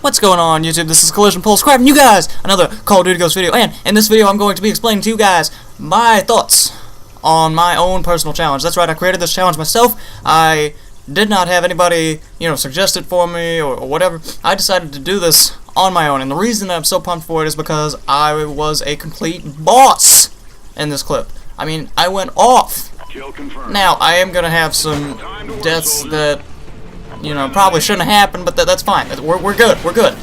What's going on, YouTube? This is Collision Pulse, grabbing you guys another Call of Duty Ghost video, and in this video I'm going to be explaining to you guys my thoughts on my own personal challenge. That's right, I created this challenge myself. I did not have anybody, suggest it for me or whatever. I decided to do this on my own, and the reason that I'm so pumped for it is because I was a complete boss in this clip. I mean, I went off. Now, I am going to have some deaths that probably shouldn't have happened, but that's fine. We're good. We're good.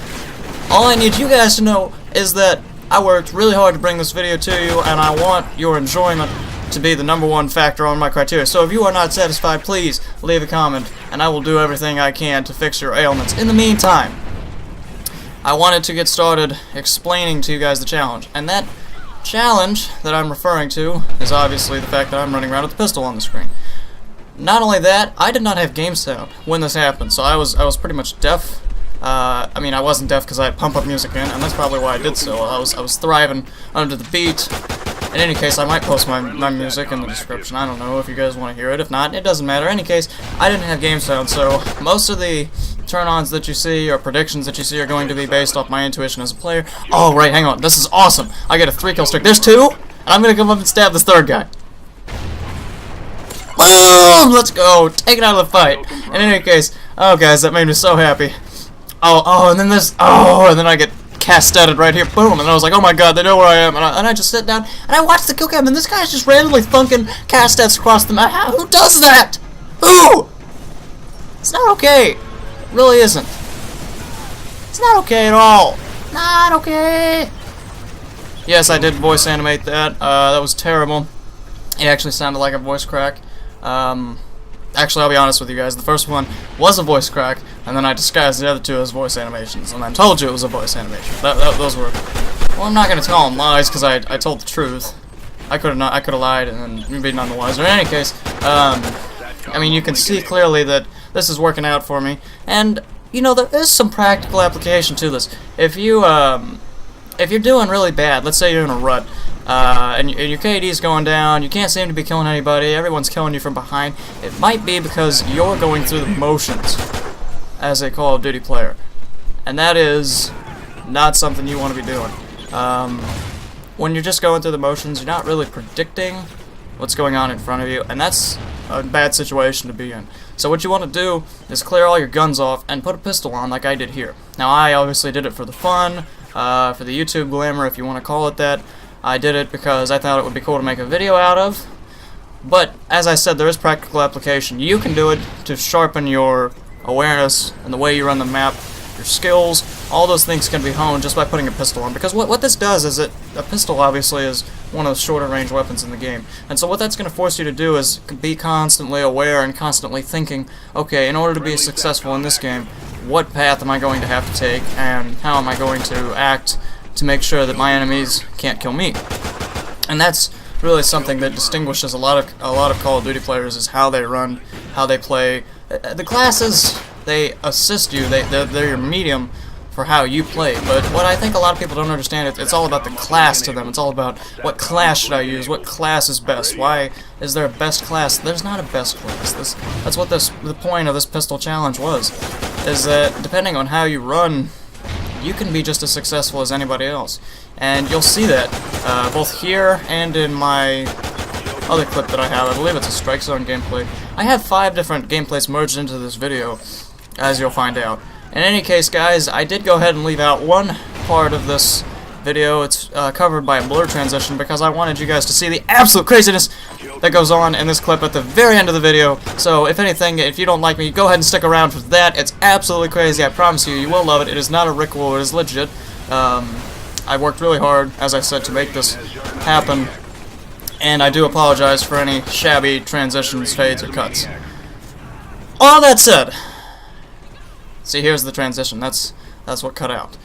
All I need you guys to know is that I worked really hard to bring this video to you, and I want your enjoyment to be the #1 factor on my criteria. So if you are not satisfied, please leave a comment, and I will do everything I can to fix your ailments. In the meantime, I wanted to get started explaining to you guys the challenge, and that challenge that I'm referring to is obviously the fact that I'm running around with a pistol on the screen. Not only that, I did not have game sound when this happened, so I was pretty much deaf. I mean, I wasn't deaf because I had pump up music in, and that's probably why I did so. I was thriving under the beat. In any case, I might post my music in the description. I don't know if you guys want to hear it. If not, it doesn't matter. In any case, I didn't have game sound, so most of the turn-ons that you see or predictions that you see are going to be based off my intuition as a player. Oh, right, hang on. This is awesome. I get a 3-kill streak. There's 2, and I'm going to come up and stab this third guy. Boom! Let's go! Take it out of the fight. In any case, oh guys, that made me so happy. Oh, and then and then I get casteted right here. Boom! And I was like, oh my god, they know where I am. And I just sit down and I watch the kill cam, and this guy's just randomly thunking castets across the map. Who does that? Who? It's not okay. It really isn't. It's not okay at all. Not okay. Yes, I did voice animate that. That was terrible. It actually sounded like a voice crack. Actually, I'll be honest with you guys. The first one was a voice crack, and then I disguised the other two as voice animations, and I told you it was a voice animation. Those were. Well, I'm not gonna tell them lies because I told the truth. I could have lied and then be none the wiser. In any case, I mean, you can see clearly that this is working out for me, and there is some practical application to this. If you're doing really bad, let's say you're in a rut. And your KD's going down, you can't seem to be killing anybody, everyone's killing you from behind. It might be because you're going through the motions as a Call of Duty player. And that is not something you want to be doing. When you're just going through the motions, you're not really predicting what's going on in front of you, and that's a bad situation to be in. So what you want to do is clear all your guns off and put a pistol on like I did here. Now I obviously did it for the fun, for the YouTube glamour if you want to call it that. I did it because I thought it would be cool to make a video out of. But, as I said, there is practical application. You can do it to sharpen your awareness and the way you run the map, your skills. All those things can be honed just by putting a pistol on. Because what this does is a pistol obviously is one of the shorter range weapons in the game. And so what that's going to force you to do is be constantly aware and constantly thinking, okay, in order to be successful in this game, what path am I going to have to take and how am I going to act to make sure that my enemies can't kill me. And that's really something that distinguishes a lot of Call of Duty players, is how they run, how they play. The classes, they assist you, they're your medium for how you play, but what I think a lot of people don't understand, it's all about the class to them. It's all about what class should I use, what class is best, why is there a best class? There's not a best class. That's what the point of this pistol challenge was, is that depending on how you run, you can be just as successful as anybody else. And you'll see that both here and in my other clip that I have. I believe it's a Strike Zone gameplay. I have 5 different gameplays merged into this video, as you'll find out. In any case, guys, I did go ahead and leave out one part of this video. It's covered by a blur transition because I wanted you guys to see the absolute craziness that goes on in this clip at the very end of the video. So if anything, if you don't like me, go ahead and stick around for that. It's absolutely crazy. I promise you, you will love it. It is not a ritual. It is legit. I worked really hard, as I said, to make this happen, and I do apologize for any shabby transitions, fades, or cuts. All that said, see, here's the transition. That's what cut out.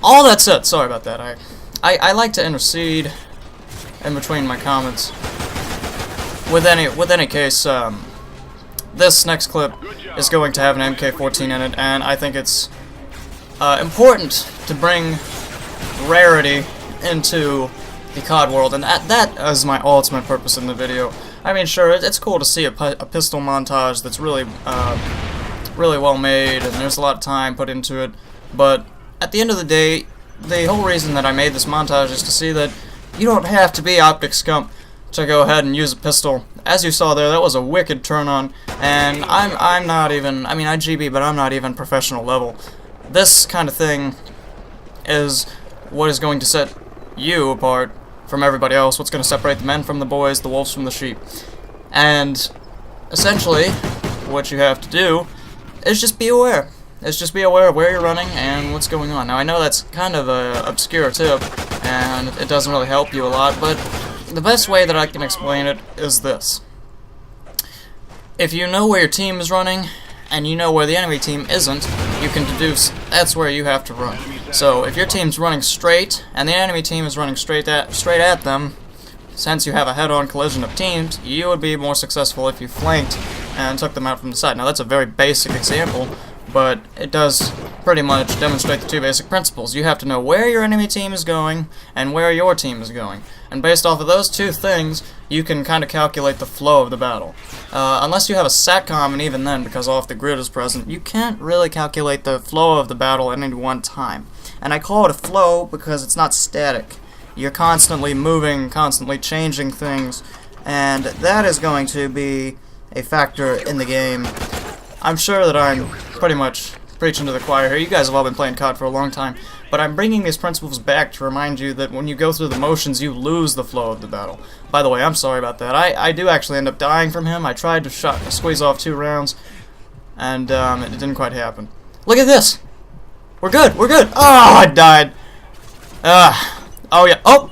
All that said, sorry about that. I like to intercede in between my comments. With any case, this next clip is going to have an MK14 in it, and I think it's important to bring rarity into the CoD world, and that is my ultimate purpose in the video. I mean, sure, it's cool to see a pistol montage that's really well made, and there's a lot of time put into it. But at the end of the day, the whole reason that I made this montage is to see that you don't have to be Optic Scump to go ahead and use a pistol. As you saw there, that was a wicked turn on, and I'm not even, I mean, I GB, but I'm not even professional level. This kind of thing is what is going to set you apart from everybody else, what's going to separate the men from the boys, the wolves from the sheep. And essentially, what you have to do is just be aware. Is just be aware of where you're running and what's going on. Now, I know that's kind of a obscure tip, and it doesn't really help you a lot, but the best way that I can explain it is this. If you know where your team is running, and you know where the enemy team isn't, you can deduce that's where you have to run. So, if your team's running straight, and the enemy team is running straight at them, since you have a head-on collision of teams, you would be more successful if you flanked and took them out from the side. Now, that's a very basic example, but it does pretty much demonstrate the two basic principles. You have to know where your enemy team is going and where your team is going. And based off of those two things, you can kind of calculate the flow of the battle. Unless you have a SATCOM, and even then, because off the grid is present, you can't really calculate the flow of the battle at any one time. And I call it a flow because it's not static. You're constantly moving, constantly changing things, and that is going to be a factor in the game. I'm sure that I'm pretty much preaching to the choir here. You guys have all been playing CoD for a long time, but I'm bringing these principles back to remind you that when you go through the motions, you lose the flow of the battle. By the way, I'm sorry about that. I do actually end up dying from him. I tried to squeeze off 2 rounds, and it didn't quite happen. Look at this! We're good! We're good! Oh, I died! Oh, yeah. Oh!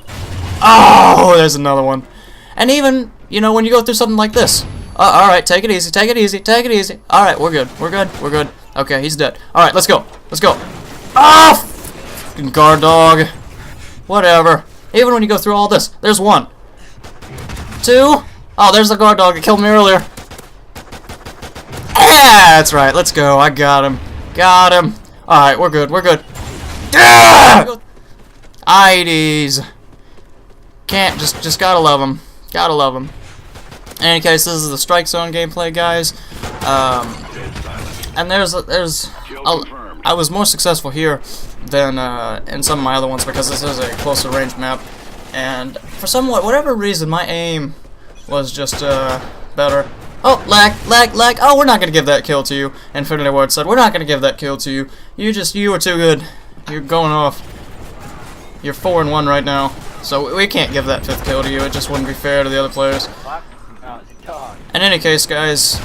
Oh, there's another one. And even, you know, when you go through something like this. Alright, take it easy, take it easy, take it easy. Alright, we're good, we're good, we're good. Okay, he's dead. Alright, let's go, let's go. Ah! F***ing guard dog. Whatever. Even when you go through all this, there's 1. 2. Oh, there's the guard dog that killed me earlier. Yeah, that's right, let's go. I got him. Got him. Alright, we're good, we're good. Ah! IDs. Can't, just gotta love him. Gotta love him. In any case, this is the Strike Zone gameplay, guys. And I was more successful here than in some of my other ones because this is a closer range map. And for whatever reason, my aim was just better. Oh, lag. Oh, we're not gonna give that kill to you. Infinity Ward said, we're not gonna give that kill to you. You were too good. You're going off. You're 4-1 right now. So we can't give that 5th kill to you. It just wouldn't be fair to the other players. In any case, guys,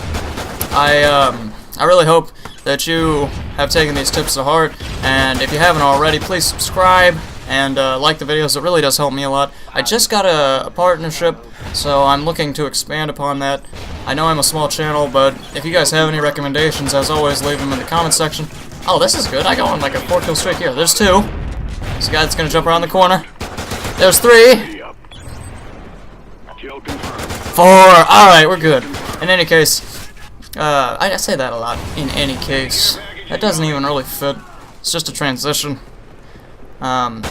I really hope that you have taken these tips to heart, and if you haven't already, please subscribe and like the videos. It really does help me a lot. I just got a partnership, so I'm looking to expand upon that. I know I'm a small channel, but if you guys have any recommendations, as always, leave them in the comment section. Oh, this is good. I got one like a 4-kill streak here. There's 2. There's a guy that's gonna jump around the corner. There's 3. 4. Alright, we're good. In any case, I say that a lot. In any case. That doesn't even really fit. It's just a transition. But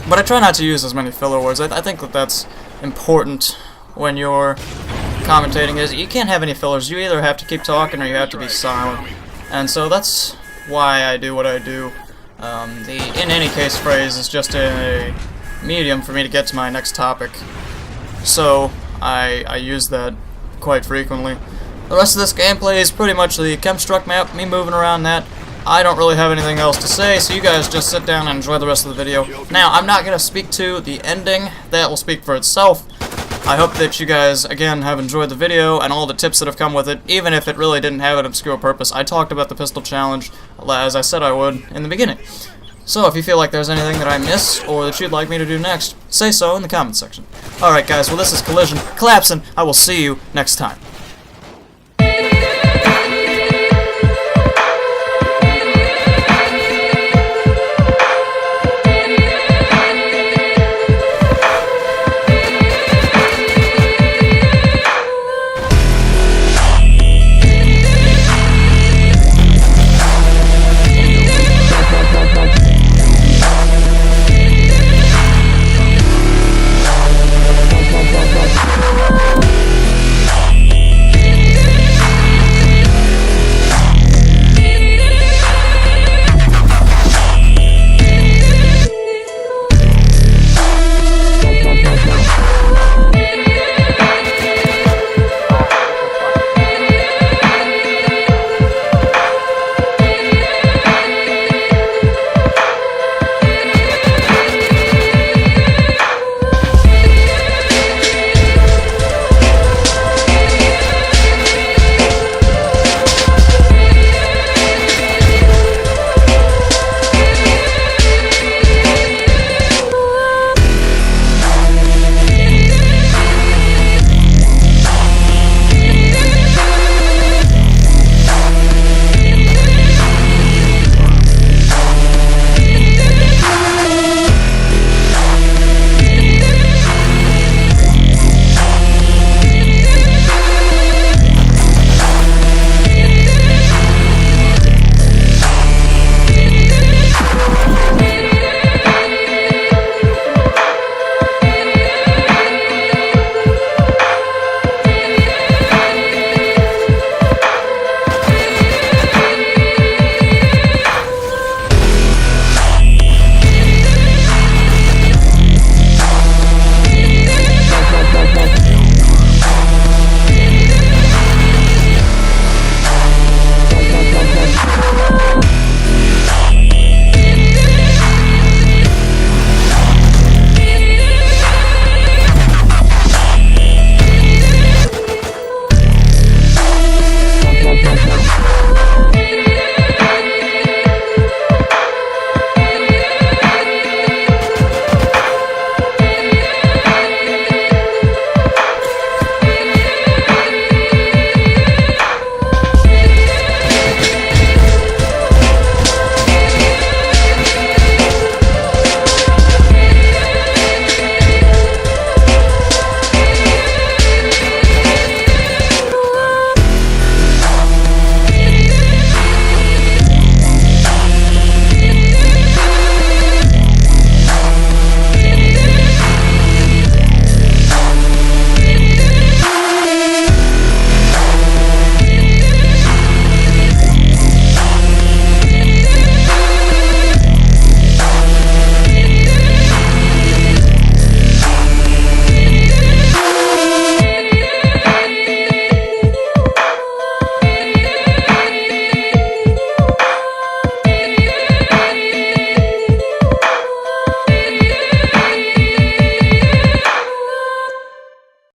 I try not to use as many filler words. I think that that's important when you're commentating. Is you can't have any fillers. You either have to keep talking or you have to be silent. And so that's why I do what I do. The in any case phrase is just a medium for me to get to my next topic. So I use that quite frequently. The rest of this gameplay is pretty much the Chemstruck map, me moving around that. I don't really have anything else to say, so you guys just sit down and enjoy the rest of the video. Now, I'm not going to speak to the ending. That will speak for itself. I hope that you guys, again, have enjoyed the video and all the tips that have come with it, even if it really didn't have an obscure purpose. I talked about the pistol challenge, as I said I would in the beginning. So if you feel like there's anything that I missed or that you'd like me to do next, say so in the comment section. Alright guys, well this is Collision, collapsing. I will see you next time.